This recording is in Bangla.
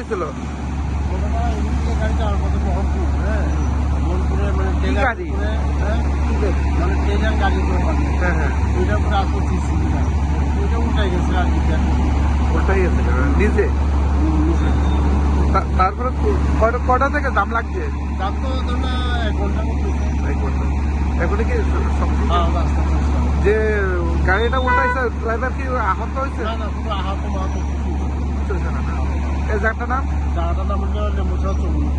হয়েছিল? গাড়ি যাওয়ার মতো মোহনপুর, হ্যাঁ মোহনপুরে মানে কি গাড়ি? মানে ট্রেনের গাড়ি হ্যাঁ হ্যাঁ, ওইটার উপরে আসতে দিচ্ছি ওইটা উল্টাই গেছে আর কি ওটাই আছে নিজে। নিচে তারপরে কটা থেকে জাম লাগছে? যার তো ধর না 1 ঘন্টা মতো এখনই কি রাস্তা যে গাড়িটা উল্টাইছে ড্রাইভার কি আহত হয়েছে? না না পুরো আহত মাহত এই জায়গাটার নাম? জায়গাটার নাম হলো লেবুচা চৌমুনি।